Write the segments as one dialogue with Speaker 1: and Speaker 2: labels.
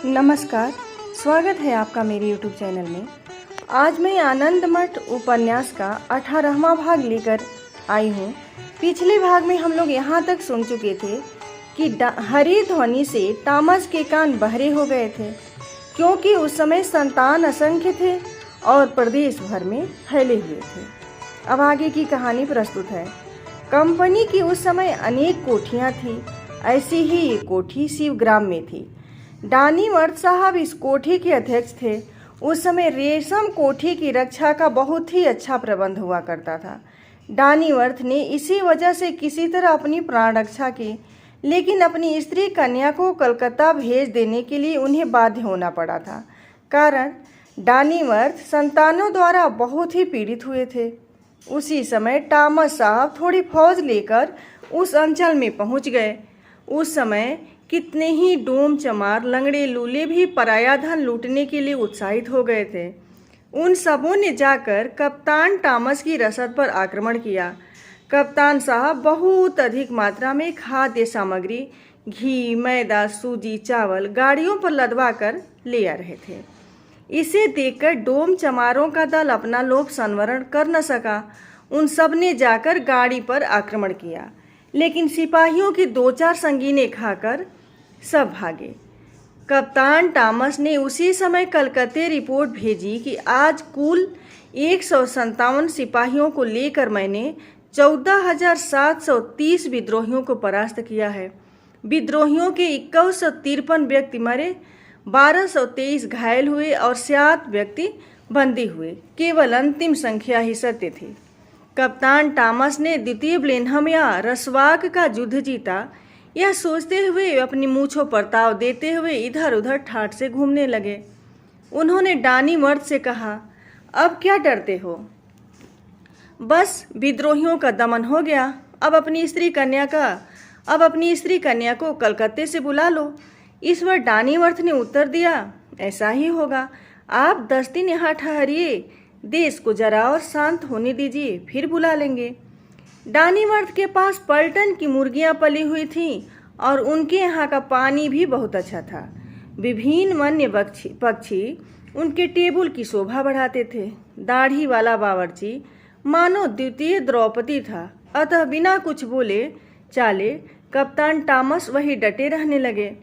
Speaker 1: नमस्कार, स्वागत है आपका मेरे YouTube चैनल में। आज मैं आनंद मठ उपन्यास का 18वां भाग लेकर आई हूँ। पिछले भाग में हम लोग यहाँ तक सुन चुके थे कि हरी ध्वनि से टॉमस के कान बहरे हो गए थे, क्योंकि उस समय संतान असंख्य थे और प्रदेश भर में फैले हुए थे। अब आगे की कहानी प्रस्तुत है। कंपनी की उस समय अनेक कोठियाँ थीं। ऐसी ही एक कोठी शिवग्राम में थी। डानीवर्थ साहब इस कोठी के अध्यक्ष थे। उस समय रेशम कोठी की रक्षा का बहुत ही अच्छा प्रबंध हुआ करता था। डानीवर्थ ने इसी वजह से किसी तरह अपनी प्राण रक्षा की, लेकिन अपनी स्त्री कन्या को कलकत्ता भेज देने के लिए उन्हें बाध्य होना पड़ा था। कारण डानीवर्थ संतानों द्वारा बहुत ही पीड़ित हुए थे। उसी समय टॉमस साहब थोड़ी फौज लेकर उस अंचल में पहुंच गए। उस समय कितने ही डोम चमार लंगड़े लूले भी पराया धन लूटने के लिए उत्साहित हो गए थे। उन सबों ने जाकर कप्तान टॉमस की रसद पर आक्रमण किया। कप्तान साहब बहुत अधिक मात्रा में खाद्य सामग्री, घी, मैदा, सूजी, चावल गाड़ियों पर लदवा कर ले आ रहे थे। इसे देखकर डोम चमारों का दल अपना लोभ संवरण कर न सका। उन सब ने जाकर गाड़ी पर आक्रमण किया, लेकिन सिपाहियों की 2-4 संगीनें खाकर सब भागे। कप्तान टॉमस ने उसी समय कलकत्ते रिपोर्ट भेजी कि आज कुल 157 सिपाहियों को लेकर मैंने 14,730 विद्रोहियों को परास्त किया है। विद्रोहियों के 2153 व्यक्ति मरे, 1223 घायल हुए और 7 व्यक्ति बंदी हुए। केवल अंतिम संख्या ही सत्य थी। कप्तान टॉमस ने द्वितीय ब्लेनहम या रसवाक का युद्ध जीता, यह सोचते हुए अपनी मूंछों पर ताव देते हुए इधर उधर ठाठ से घूमने लगे। उन्होंने डानीवर्थ से कहा, अब क्या डरते हो? बस विद्रोहियों का दमन हो गया। अब अपनी स्त्री कन्या को कलकत्ते से बुला लो। इस बार डानीवर्थ ने उत्तर दिया, ऐसा ही होगा। आप 10 दिन यहाँ ठहरिए, देश को जरा और शांत होने दीजिए, फिर बुला लेंगे। डानीवर्थ के पास पलटन की मुर्गियां पली हुई थीं और उनके यहाँ का पानी भी बहुत अच्छा था। विभिन्न वन्य पक्षी उनके टेबल की शोभा बढ़ाते थे। दाढ़ी वाला बावर्ची मानो द्वितीय द्रौपदी था। अतः बिना कुछ बोले चाले कप्तान टॉमस वही डटे रहने लगे।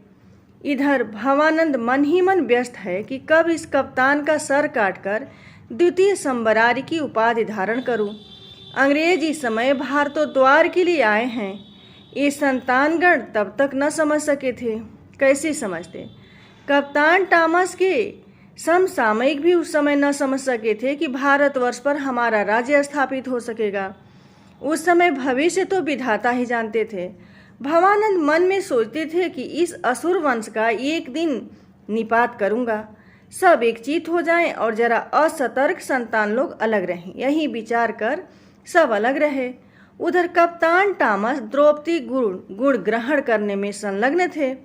Speaker 1: इधर भवानंद मन ही मन व्यस्त है कि कब इस कप्तान का सर काटकर द्वितीय संबरारी की उपाधि धारण करूं। अंग्रेज इस समय भारतोद्वार के लिए आए हैं। ये संतानगण तब तक न समझ सके थे। कैसे समझते? कप्तान टॉमस के समसामयिक भी उस समय न समझ सके थे कि भारतवर्ष पर हमारा राज्य स्थापित हो सकेगा। उस समय भविष्य तो विधाता ही जानते थे। भवानंद मन में सोचते थे कि इस असुर वंश का एक दिन निपात करूंगा। सब एकचित हो जाएं और जरा असतर्क संतान लोग अलग रहें। यही विचार कर सब अलग रहे। उधर कप्तान टॉमस द्रौपदी गुण ग्रहण करने में संलग्न थे।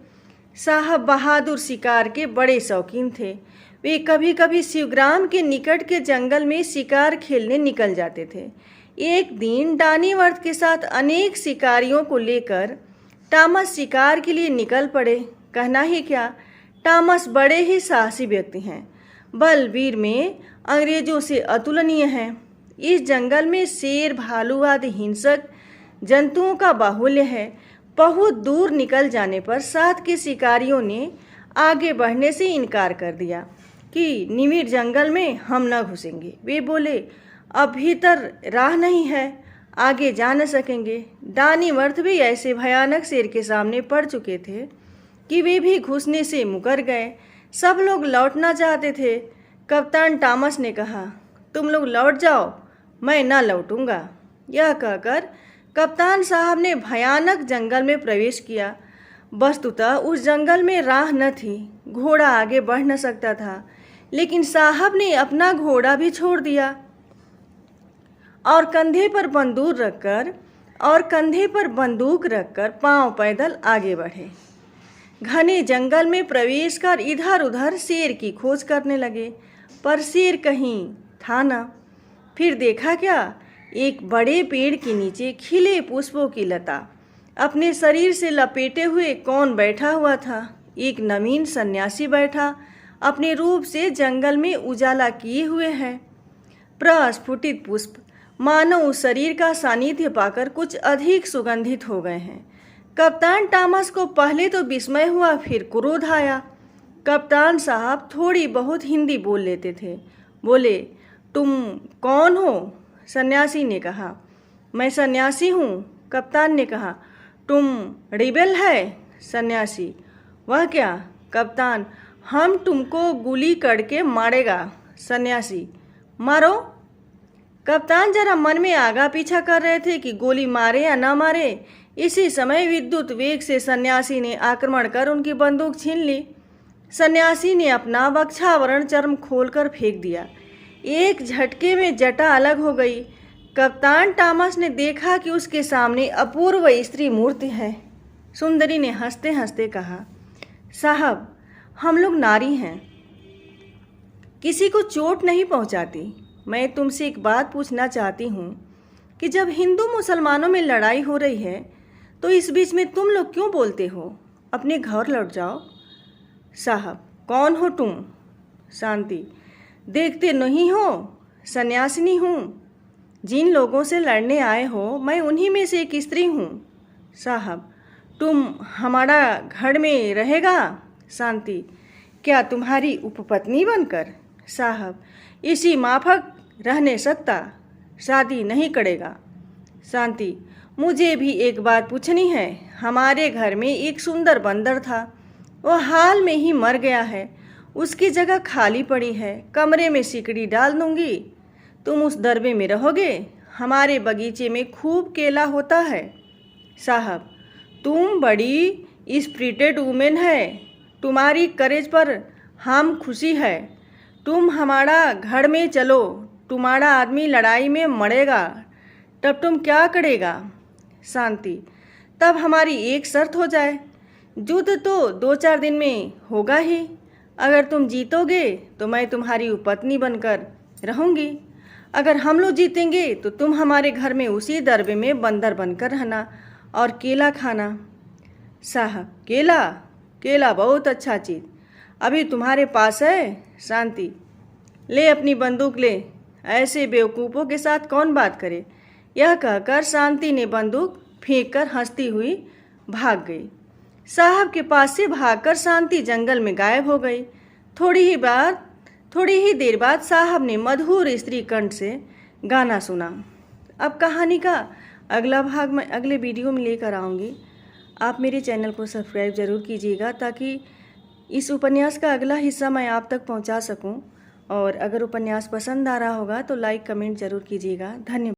Speaker 1: साहब बहादुर शिकार के बड़े शौकीन थे। वे कभी कभी शिवग्राम के निकट के जंगल में शिकार खेलने निकल जाते थे। एक दिन डानीवर्थ के साथ अनेक शिकारियों को लेकर टॉमस शिकार के लिए निकल पड़े। कहना ही क्या, टॉमस बड़े ही साहसी व्यक्ति हैं। बलवीर में अंग्रेजों से अतुलनीय हैं। इस जंगल में शेर, भालू आदि हिंसक जंतुओं का बाहुल्य है। बहुत दूर निकल जाने पर साथ के शिकारियों ने आगे बढ़ने से इनकार कर दिया कि निविड़ जंगल में हम न घुसेंगे। वे बोले, अब भीतर राह नहीं है, आगे जा न सकेंगे। डानीवर्थ भी ऐसे भयानक शेर के सामने पड़ चुके थे कि वे भी घुसने से मुकर गए। सब लोग लौटना चाहते थे। कप्तान टॉमस ने कहा, तुम लोग लौट जाओ, मैं ना लौटूंगा। यह कहकर कप्तान साहब ने भयानक जंगल में प्रवेश किया। वस्तुतः उस जंगल में राह न थी, घोड़ा आगे बढ़ न सकता था, लेकिन साहब ने अपना घोड़ा भी छोड़ दिया और कंधे पर बंदूक रखकर पांव पैदल आगे बढ़े। घने जंगल में प्रवेश कर इधर उधर शेर की खोज करने लगे, पर शेर कहीं था न। फिर देखा क्या, एक बड़े पेड़ के नीचे खिले पुष्पों की लता अपने शरीर से लपेटे हुए कौन बैठा हुआ था। एक नवीन सन्यासी बैठा अपने रूप से जंगल में उजाला किए हुए है। प्रस्फुटित पुष्प मानो उस शरीर का सानिध्य पाकर कुछ अधिक सुगंधित हो गए हैं। कप्तान टॉमस को पहले तो विस्मय हुआ, फिर क्रोध आया। कप्तान साहब थोड़ी बहुत हिंदी बोल लेते थे। बोले, तुम कौन हो? सन्यासी ने कहा। मैं सन्यासी हूँ। कप्तान ने कहा। तुम रिबेल है? सन्यासी। वह क्या? कप्तान, हम तुमको गोली करके मारेगा। सन्यासी। मारो। कप्तान जरा मन में आगा पीछा कर रहे थे कि गोली मारे या ना मारे। इसी समय विद्युत वेग से सन्यासी ने आक्रमण कर उनकी बंदूक छीन ली। सन्यासी ने अपना वक्षावरण चर्म खोलकर फेंक दिया। एक झटके में जटा अलग हो गई। कप्तान टॉमस ने देखा कि उसके सामने अपूर्व स्त्री मूर्ति है। सुंदरी ने हंसते हंसते कहा, साहब, हम लोग नारी हैं, किसी को चोट नहीं पहुंचाती। मैं तुमसे एक बात पूछना चाहती हूँ कि जब हिंदू मुसलमानों में लड़ाई हो रही है तो इस बीच में तुम लोग क्यों बोलते हो? अपने घर लौट जाओ। साहब, कौन हो तुम? शांति। देखते नहीं हो, सन्यासिनी हूँ। जिन लोगों से लड़ने आए हो मैं उन्हीं में से एक स्त्री हूँ। साहब, तुम हमारा घर में रहेगा? शांति। क्या तुम्हारी उपपत्नी बनकर? साहब, इसी माफक रहने सकता, शादी नहीं करेगा। शांति। मुझे भी एक बात पूछनी है। हमारे घर में एक सुंदर बंदर था, वो हाल में ही मर गया है। उसकी जगह खाली पड़ी है। कमरे में सिकड़ी डाल दूंगी, तुम उस दरबे में रहोगे। हमारे बगीचे में खूब केला होता है। साहब, तुम बड़ी स्पिरिटेड वुमेन है, तुम्हारी करेज पर हम खुशी है। तुम हमारा घर में चलो, तुम्हारा आदमी लड़ाई में मरेगा, तब तुम क्या करेगा? शांति। तब हमारी एक शर्त हो जाए। युद्ध तो 2-4 दिन में होगा ही। अगर तुम जीतोगे तो मैं तुम्हारी उपपत्नी बनकर रहूँगी। अगर हम लोग जीतेंगे तो तुम हमारे घर में उसी दरबे में बंदर बनकर रहना और केला खाना। साहब, केला? केला बहुत अच्छा चीज़ अभी तुम्हारे पास है। शांति। ले अपनी बंदूक ले, ऐसे बेवकूफ़ों के साथ कौन बात करे। यह कहकर शांति ने बंदूक फेंककर हंसती हुई भाग गई। साहब के पास से भागकर शांति जंगल में गायब हो गई। थोड़ी ही देर बाद साहब ने मधुर स्त्री कंठ से गाना सुना। अब कहानी का अगला भाग मैं अगले वीडियो में लेकर आऊँगी। आप मेरे चैनल को सब्सक्राइब ज़रूर कीजिएगा ताकि इस उपन्यास का अगला हिस्सा मैं आप तक पहुंचा सकूं। और अगर उपन्यास पसंद आ रहा होगा तो लाइक कमेंट ज़रूर कीजिएगा। धन्यवाद।